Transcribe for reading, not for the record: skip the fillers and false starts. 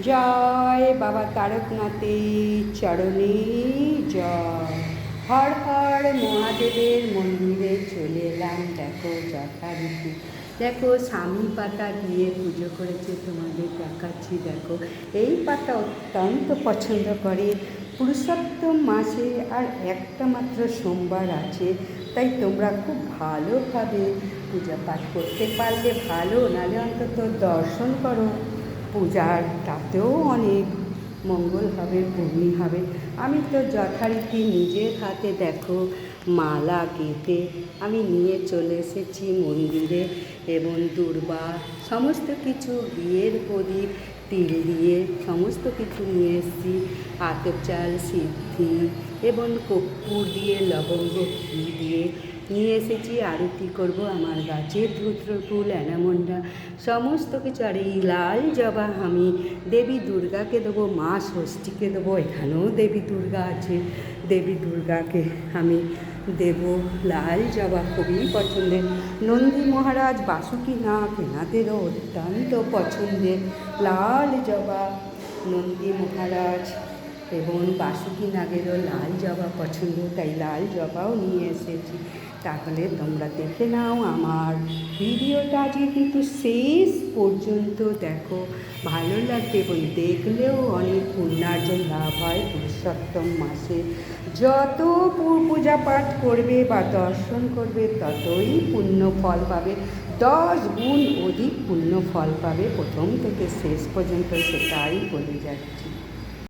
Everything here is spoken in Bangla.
জয় বাবা তারকনাথের চরণে জয়। হর হর মহাদেবের মন্দিরে চলে এলাম। দেখো যথারীতি, দেখো স্বামী পাতা দিয়ে পুজো করেছে, তোমাদের দেখাচ্ছি। দেখো এই পাতা অত্যন্ত পছন্দ করে পুরুষোত্তম মাসে, আর একটা মাত্র সোমবার আছে, তাই তোমরা খুব ভালোভাবে পূজা পাঠ করতে পারলে ভালো, নাহলে অন্তত দর্শন করো। পূজার তাতেও অনেক মঙ্গল হবে, পুণ্যি হবে। আমি তো যথারীতি নিজের হাতে দেখো মালা গেঁথে আমি নিয়ে চলে এসেছি মন্দিরে, এবং দূর্বা সমস্ত কিছু, বিয়ের প্রদীপ, তিল দিয়ে সমস্ত কিছু নিয়ে এসেছি, আতপ চাল, সিদ্ধি এবং কর্পূর দিয়ে, লবঙ্গ, ঘি দিয়ে নিয়ে এসেছি। আরতি করব। আমার গাছের ধূত্র ফুল, অ্যানামন্ডা সমস্ত কিছু, আর এই লাল জবা আমি দেবী দুর্গাকে দেবো, মা ষষ্ঠীকে দেবো। এখানেও দেবী দুর্গা আছে, দেবী দুর্গাকে আমি দেব লাল জবা, খুবই পছন্দের। নন্দী মহারাজ, বাসুকীনাথ, এনাদেরও অত্যন্ত পছন্দের লাল জবা। নন্দী মহারাজ এবং বাসুকীনাথেরও লাল জবা পছন্দ, তাই লাল জবাও নিয়ে এসেছি। তাহলে তোমরা দেখে নাও আমার ভিডিওটা, আজকে কিন্তু শেষ পর্যন্ত দেখো, ভালো লাগবে এবং দেখলেও অনেক পুণ্যার্জন লাভ হয়। পুরুষোত্তম মাসে যত পূজা পাঠ করবে বা দর্শন করবে ততই পুণ্য ফল পাবে, 10 গুণ অধিক পুণ্য ফল পাবে। প্রথম থেকে শেষ পর্যন্ত সেটাই বলে যাচ্ছি।